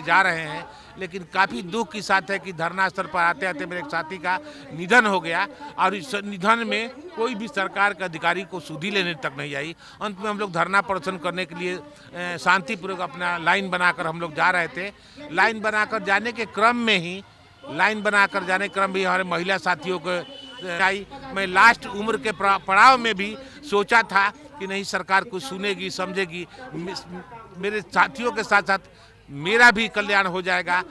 होने जा रहे हैं, लेकिन काफ़ी दुख की साथ है कि धरना स्थल पर आते आते मेरे एक साथी का निधन हो गया और इस निधन में कोई भी सरकार के अधिकारी को सुधि लेने तक नहीं आई। अंत में हम लोग धरना प्रदर्शन करने के लिए शांतिपूर्वक अपना लाइन बनाकर हम लोग जा रहे थे। लाइन बनाकर जाने के क्रम में ही हमारे महिला साथियों को आई। मैं लास्ट उम्र के पड़ाव में भी सोचा था कि नहीं, सरकार कुछ सुनेगी, समझेगी, मेरे साथियों के साथ साथ मेरा भी कल्याण हो जाएगा,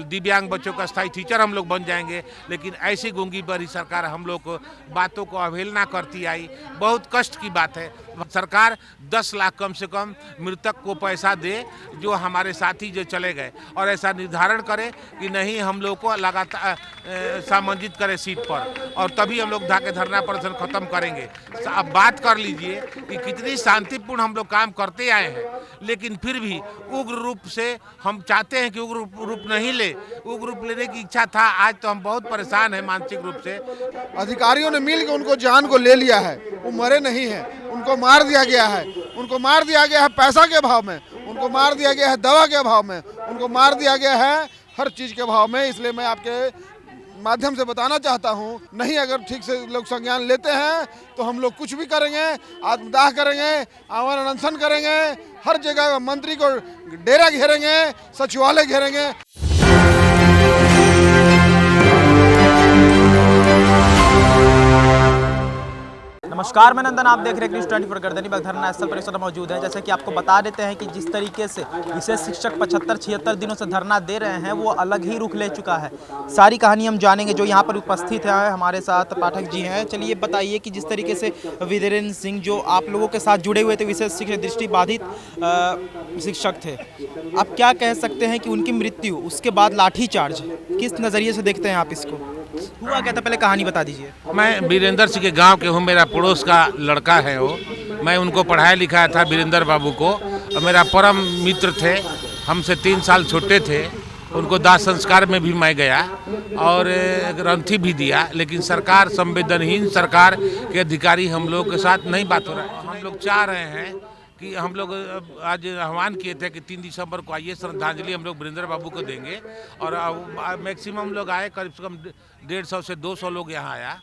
दिव्यांग बच्चों का स्थायी टीचर हम लोग बन जाएंगे। लेकिन ऐसी गूंगी बड़ी सरकार हम लोग को बातों को अवहेलना करती आई। बहुत कष्ट की बात है। सरकार 10 लाख कम से कम मृतक को पैसा दे जो हमारे साथी जो चले गए, और ऐसा निर्धारण करे कि नहीं, हम लोग को लगातार सामंजित करे सीट पर, और तभी हम लोग जाके धरना प्रदर्शन खत्म करेंगे। अब बात कर लीजिए कि कितनी शांतिपूर्ण हम लोग काम करते आए हैं, लेकिन फिर भी उग्र रूप से हम चाहते हैं कि उग्र रूप नहीं ले। उग्र रूप लेने की इच्छा था। आज तो हम बहुत परेशान हैं मानसिक रूप से। अधिकारियों ने मिलकर उनको जान को ले लिया है, वो मरे नहीं है, उनको मार दिया गया है। उनको मार दिया गया है पैसा के भाव में, उनको मार दिया गया है दवा के भाव में, उनको मार दिया गया है हर चीज के भाव में। इसलिए मैं आपके माध्यम से बताना चाहता हूं, नहीं अगर ठीक से लोग संज्ञान लेते हैं तो हम लोग कुछ भी करेंगे, आत्मदाह करेंगे, आमरण अनशन करेंगे, हर जगह मंत्री को डेरा घेरेंगे, सचिवालय घेरेंगे। नमस्कार, मैं नंदन, आप देख रहे हैं न्यूज़ 24 गर्दनीबाग धरना स्थल पर इस समय मौजूद है। जैसे कि आपको बता देते हैं कि जिस तरीके से विशेष शिक्षक 75-76 दिनों से धरना दे रहे हैं, वो अलग ही रुख ले चुका है। सारी कहानी हम जानेंगे। जो यहाँ पर उपस्थित है हमारे साथ पाठक जी हैं। चलिए बताइए कि जिस तरीके से वीरेंद्र सिंह जो आप लोगों के साथ जुड़े हुए थे, विशेष शिक्षक दृष्टिबाधित शिक्षक थे, आप क्या कह सकते हैं कि उनकी मृत्यु उसके बाद लाठीचार्ज, किस नज़रिए से देखते हैं आप इसको? हुआ क्या था, पहले कहानी बता दीजिए। मैं वीरेंद्र सिंह के गांव के हूँ, मेरा पड़ोस का लड़का है वो। मैं उनको पढ़ाया लिखाया था, वीरेंद्र बाबू को, और मेरा परम मित्र थे, हमसे 3 साल छोटे थे। उनको दाह संस्कार में भी मैं गया और ग्रंथि भी दिया, लेकिन सरकार, संवेदनहीन सरकार के अधिकारी हम लोग के साथ नहीं बात हो रहा है। हम लोग चाह रहे हैं कि हम लोग आज आह्वान किए थे कि 3 दिसंबर को आइए, श्रद्धांजलि हम लोग वीरेंद्र बाबू को देंगे। और मैक्सिमम लोग आए, करीब से कम 150 से 200 लोग यहाँ आया,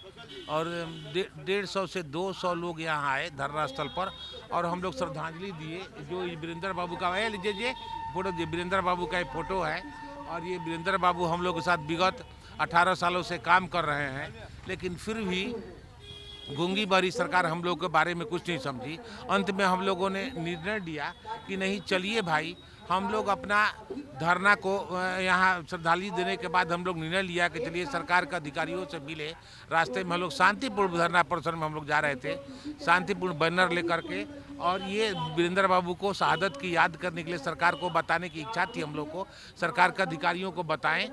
और 150 से 200 लोग यहाँ आए धरना स्थल पर, और हम लोग श्रद्धांजलि दिए। जो वीरेंद्र बाबू का है, लीजिए फोटो, वीरेंद्र बाबू का एक फ़ोटो है, और ये वीरेंद्र बाबू हम लोग के साथ विगत 18 सालों से काम कर रहे हैं, लेकिन फिर भी गूंगी बहरी सरकार हम लोग के बारे में कुछ नहीं समझी। अंत में हम लोगों ने निर्णय लिया कि नहीं, चलिए भाई, हम लोग अपना धरना को यहाँ श्रद्धांजलि देने के बाद हम लोग निर्णय लिया कि चलिए सरकार के अधिकारियों से मिले। रास्ते में हम लोग शांतिपूर्ण धरना प्रदर्शन में हम लोग जा रहे थे, शांतिपूर्ण बैनर लेकर के, और ये वीरेंद्र बाबू को शहादत की याद करने के लिए सरकार को बताने की इच्छा थी हम लोग को। सरकार के अधिकारियों को बताएं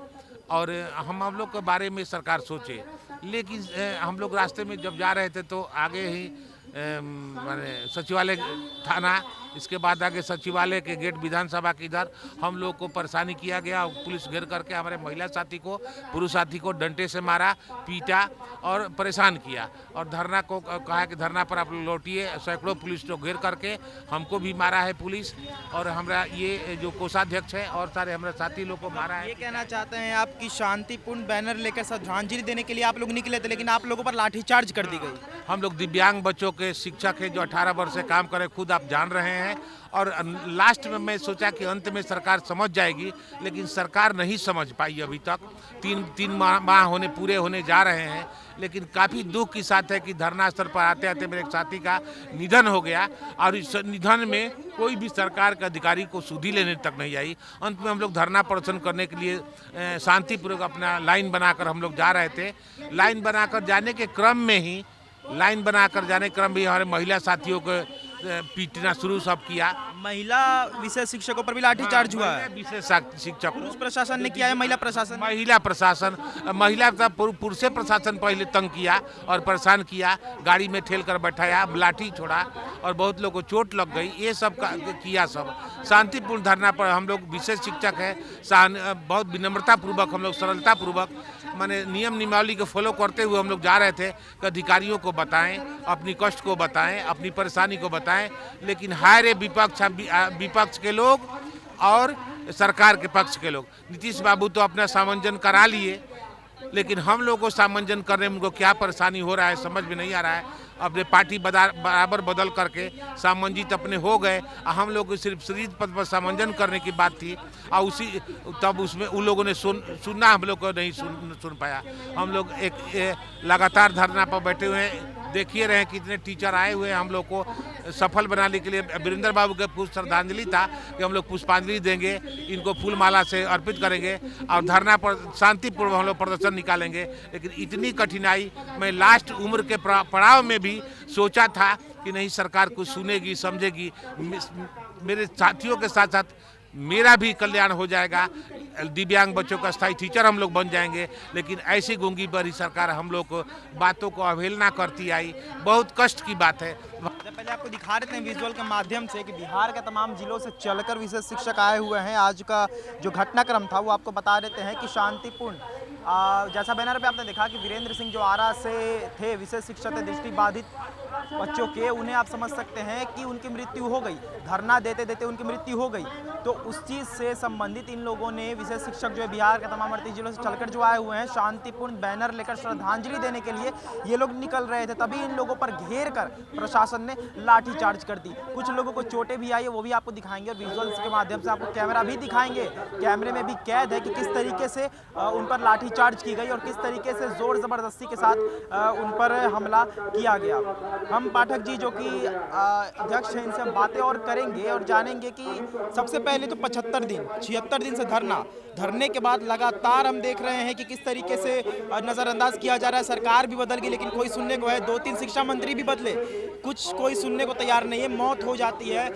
और हम लोग के बारे में सरकार सोचे। लेकिन हम लोग रास्ते में जब जा रहे थे तो आगे ही माने सचिवालय थाना, इसके बाद आगे सचिवालय के गेट विधानसभा के इधर हम लोग को परेशानी किया गया। पुलिस घेर करके हमारे महिला साथी को, पुरुष साथी को डंडे से मारा, पीटा और परेशान किया, और धरना को कहा कि धरना पर आप लौटिए। सैकड़ों पुलिस लोग घेर करके हमको भी मारा है पुलिस, और हमारा ये जो कोषाध्यक्ष है और सारे हमारे साथी लोग को मारा है। ये कहना चाहते हैं आप कि शांतिपूर्ण बैनर लेकर श्रद्धांजलि देने के लिए आप लोग निकले थे, लेकिन आप लोगों पर लाठीचार्ज कर दी गई। हम लोग दिव्यांग बच्चों के शिक्षक हैं जो 18 वर्ष से काम कर रहे, खुद आप जान रहे हैं। और लास्ट में मैं सोचा कि अंत में सरकार समझ जाएगी, लेकिन सरकार नहीं समझ पाई अभी तक। तीन माह पूरे होने जा रहे हैं, लेकिन काफ़ी दुख की साथ है कि धरना स्थल पर आते आते मेरे एक साथी का निधन हो गया, और इस निधन में कोई भी सरकार के अधिकारी को सुधि लेने तक नहीं आई। अंत में हम लोग धरना प्रदर्शन करने के लिए शांतिपूर्वक अपना लाइन बनाकर हम लोग जा रहे थे। लाइन बनाकर जाने के क्रम में ही हमारे महिला साथियों को पीटना शुरू सब किया। महिला विशेष शिक्षकों पर भी लाठीचार्ज हुआ है। विशेष शिक्षक, पुरुष प्रशासन ने किया है, महिला प्रशासन पुरुष प्रशासन पहले तंग किया और परेशान किया, गाड़ी में ठेल कर बैठाया, लाठी छोड़ा, और बहुत लोगों को चोट लग गई। ये सब किया। सब शांतिपूर्ण धरना पर हम लोग विशेष शिक्षक है, बहुत विनम्रता पूर्वक, हम लोग सरलता पूर्वक, माने नियम नियमावली को फॉलो करते हुए हम लोग जा रहे थे कि अधिकारियों को बताएं, अपनी कष्ट को बताएं, अपनी परेशानी को बताएं। लेकिन हाय रे विपक्ष के लोग और सरकार के पक्ष के लोग। नीतीश बाबू तो अपना सामंजन करा लिए, लेकिन हम लोग को सामंजन करने में उनको क्या परेशानी हो रहा है समझ में नहीं आ रहा है। अपने पार्टी बराबर बदल करके सामंजित अपने हो गए, हम लोग को सिर्फ शरीर पद पर सामंजन करने की बात थी, और उसी तब उसमें उन लोगों ने सुनना हम लोग को नहीं सुन पाया। हम लोग एक लगातार धरना पर बैठे हुए हैं। देखिए रहे कितने टीचर आए हुए हैं हम लोग को सफल बनाने के लिए। वीरेंद्र बाबू के पुष्प श्रद्धांजलि था कि हम लोग पुष्पांजलि देंगे, इनको फूल माला से अर्पित करेंगे और धरना पर शांतिपूर्वक हम लोग प्रदर्शन निकालेंगे। लेकिन इतनी कठिनाई, मैं लास्ट उम्र के पड़ाव में भी सोचा था कि नहीं सरकार कुछ सुनेगी समझेगी, मेरे साथियों के साथ साथ मेरा भी कल्याण हो जाएगा, दिव्यांग बच्चों का स्थायी टीचर हम लोग बन जाएंगे। लेकिन ऐसी गूंगी बड़ी सरकार हम लोग को बातों को अवहेलना करती आई, बहुत कष्ट की बात है। पहले आपको दिखा रहे थे विजुअल के माध्यम से कि बिहार के तमाम जिलों से चलकर विशेष शिक्षक आए हुए हैं। आज का जो घटनाक्रम था वो आपको बता देते हैं कि शांतिपूर्ण, जैसा बैनर पे आपने देखा कि वीरेंद्र सिंह जो आरा से थे, विशेष शिक्षक थे दृष्टिबाधित बच्चों के, उन्हें आप समझ सकते हैं कि उनकी मृत्यु हो गई, धरना देते देते उनकी मृत्यु हो गई। तो उस चीज़ से संबंधित इन लोगों ने, विशेष शिक्षक जो है बिहार के तमाम 38 जिलों से चलकर जो आए हुए हैं, शांतिपूर्ण बैनर लेकर श्रद्धांजलि देने के लिए ये लोग निकल रहे थे। तभी इन लोगों पर घेर कर प्रशासन ने लाठीचार्ज कर दी। कुछ लोगों को चोटें भी आई है, वो भी आपको दिखाएंगे और विजुअल्स के माध्यम से आपको कैमरा भी दिखाएंगे। कैमरे में भी कैद है कि किस तरीके से उन पर लाठीचार्ज की गई और किस तरीके से जोर ज़बरदस्ती के साथ उन पर हमला किया गया। हम पाठक जी जो कि अध्यक्ष हैं, इनसे हम बातें और करेंगे और जानेंगे कि सबसे पहले तो 76 दिन से धरने के बाद लगातार हम देख रहे हैं कि किस तरीके से नज़रअंदाज किया जा रहा है। सरकार भी बदल गई लेकिन कोई सुनने को है, 2-3 शिक्षा मंत्री भी बदले, कोई सुनने को तैयार नहीं है। मौत हो जाती है,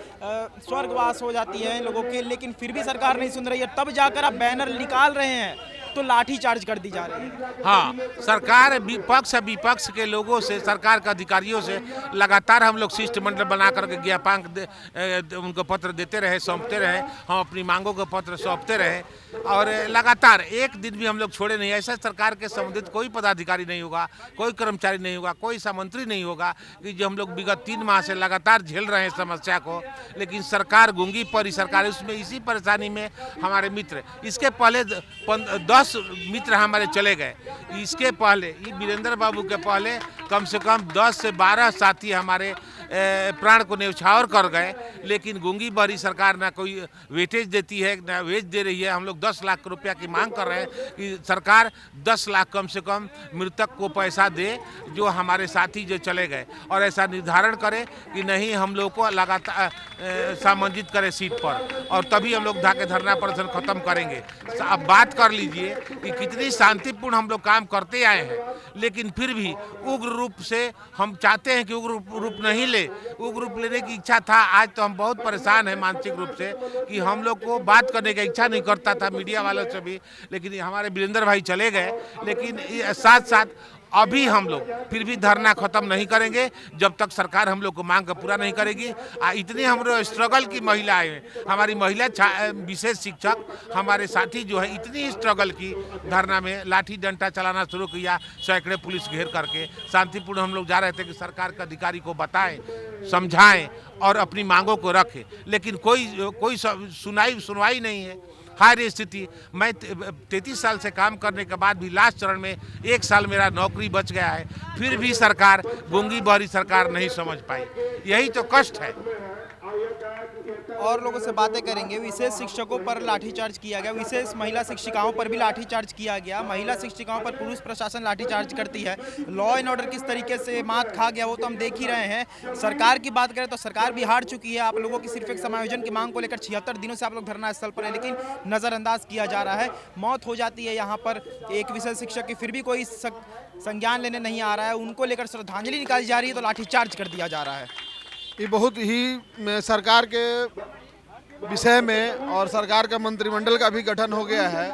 स्वर्गवास हो जाती है लोगों के, लेकिन फिर भी सरकार नहीं सुन रही है। तब जाकर आप बैनर निकाल रहे हैं तो लाठी चार्ज कर दी जा रही है। हाँ, सरकार विपक्ष के लोगों से, सरकार के अधिकारियों से लगातार हम लोग शिष्टमंडल बना करके ज्ञापन उनको पत्र देते रहे, सौंपते रहे, हम अपनी मांगों को पत्र सौंपते रहे और लगातार एक दिन भी हम लोग छोड़े नहीं। ऐसा सरकार के संबंधित कोई पदाधिकारी नहीं होगा, कोई कर्मचारी नहीं होगा, कोई मंत्री नहीं होगा कि जो हम लोग विगत 3 माह से लगातार झेल रहे हैं समस्या को। लेकिन सरकार गूंगी पड़ी सरकार, उसमें इसी परेशानी में हमारे मित्र, इसके पहले 10 मित्र हमारे चले गए। इसके पहले वीरेंद्र बाबू के पहले कम से कम 10 से 12 साथी हमारे प्राण को न्यौछावर कर गए। लेकिन गूंगी बहरी सरकार ना कोई वेटेज देती है, ना वेज दे रही है। हम लोग 10 लाख रुपया की मांग कर रहे हैं कि सरकार 10 लाख कम से कम मृतक को पैसा दे जो हमारे साथी जो चले गए, और ऐसा निर्धारण करे कि नहीं हम लोग को लगातार सामंजित करे सीट पर, और तभी हम लोग धाके धरना प्रदर्शन खत्म करेंगे। अब बात कर लीजिए कि कितनी शांतिपूर्ण हम लोग काम करते आए हैं, लेकिन फिर भी उग्र रूप से हम चाहते हैं कि उग्र रूप नहीं ले। उग्र रूप लेने की इच्छा था, आज तो हम बहुत परेशान हैं मानसिक रूप से कि हम लोग को बात करने की इच्छा नहीं करता था मीडिया वालों से भी। लेकिन हमारे वीरेंद्र भाई चले गए, लेकिन साथ साथ अभी हम लोग फिर भी धरना खत्म नहीं करेंगे जब तक सरकार हम लोग को मांग का पूरा नहीं करेगी। इतनी हम लोग स्ट्रगल की महिलाएं हैं, हमारी महिला विशेष शिक्षक हमारे साथी जो है इतनी स्ट्रगल की, धरना में लाठी डंडा चलाना शुरू किया, सैकड़े पुलिस घेर करके। शांतिपूर्ण हम लोग जा रहे थे कि सरकार के अधिकारी को बताएं, समझाएं और अपनी मांगों को रखें, लेकिन कोई सुनवाई नहीं है। हार स्थिति, मैं 33 साल से काम करने के बाद भी लास्ट चरण में 1 साल मेरा नौकरी बच गया है, फिर भी सरकार गूंगी बहरी सरकार नहीं समझ पाई। यही तो कष्ट है। और लोगों से बातें करेंगे। विशेष शिक्षकों पर लाठीचार्ज किया गया, विशेष महिला शिक्षिकाओं पर भी लाठीचार्ज किया गया। महिला शिक्षिकाओं पर पुरुष प्रशासन लाठीचार्ज करती है। लॉ एंड ऑर्डर किस तरीके से मात खा गया वो तो हम देख ही रहे हैं। सरकार की बात करें तो सरकार भी हार चुकी है। आप लोगों की सिर्फ एक समायोजन की मांग को लेकर 76 दिनों से आप लोग धरना स्थल पर है, लेकिन नज़रअंदाज किया जा रहा है। मौत हो जाती है यहाँ पर एक विशेष शिक्षक की, फिर भी कोई संज्ञान लेने नहीं आ रहा है। उनको लेकर श्रद्धांजलि निकाली जा रही है तो लाठीचार्ज कर दिया जा रहा है। ये बहुत ही सरकार के विषय में और सरकार का मंत्रिमंडल का भी गठन हो गया है,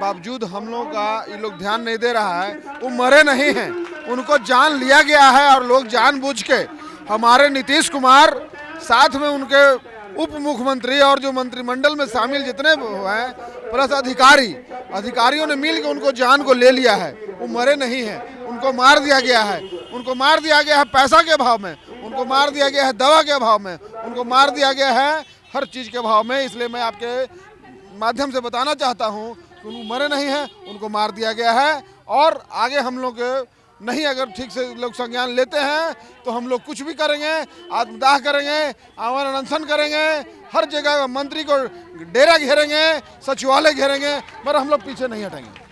बावजूद हम लोग का ये लोग ध्यान नहीं दे रहा है। वो मरे नहीं हैं, उनको जान लिया गया है और लोग जानबूझ के, हमारे नीतीश कुमार साथ में उनके उप मुख्यमंत्री और जो मंत्रिमंडल में शामिल जितने हैं प्लस अधिकारियों ने मिल के उनको जान को ले लिया है। वो मरे नहीं हैं, उनको मार दिया गया है। उनको मार दिया गया है पैसा के भाव में, उनको मार दिया गया है दवा के भाव में, उनको मार दिया गया है हर चीज़ के भाव में। इसलिए मैं आपके माध्यम से बताना चाहता हूँ कि उन मरे नहीं हैं, उनको मार दिया गया है। और आगे हम लोग नहीं अगर ठीक से लोग संज्ञान लेते हैं तो हम लोग कुछ भी करेंगे, आत्मदाह करेंगे, आमरण अनशन करेंगे, हर जगह मंत्री को डेरा घेरेंगे, सचिवालय घेरेंगे, मगर हम लोग पीछे नहीं हटेंगे।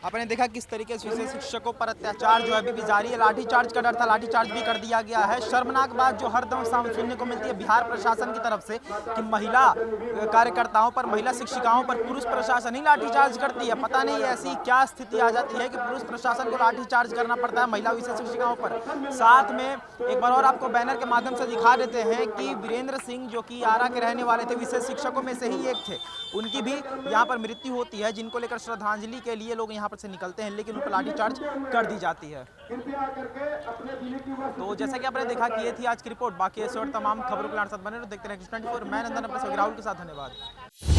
आपने देखा किस तरीके से विशेष शिक्षकों पर अत्याचार जो है अभी भी जारी है। लाठीचार्ज का डर था, लाठीचार्ज भी कर दिया गया है। शर्मनाक बात जो हरदम सुनने को मिलती है बिहार प्रशासन की तरफ से कि महिला कार्यकर्ताओं पर, महिला शिक्षिकाओं पर पुरुष प्रशासन ही लाठीचार्ज करती है। पता नहीं ऐसी क्या स्थिति आ जाती है कि पुरुष प्रशासन को लाठीचार्ज करना पड़ता है महिला विशेष शिक्षिकाओं पर। साथ में एक बार और आपको बैनर के माध्यम से दिखा देते हैं कि वीरेंद्र सिंह जो कि आरा के रहने वाले थे, विशेष शिक्षकों में से ही एक थे, उनकी भी यहाँ पर मृत्यु होती है, जिनको लेकर श्रद्धांजलि के लिए लोग यहाँ से निकलते हैं, लेकिन उन पर लाठीचार्ज कर दी जाती है। तो जैसा कि आपने देखा कि ये थी आज की रिपोर्ट। बाकी ऐसे और तमाम खबरों के साथ बने रहो, देखते रहिए News 24। मैं नंदन अपने राहुल के साथ, धन्यवाद।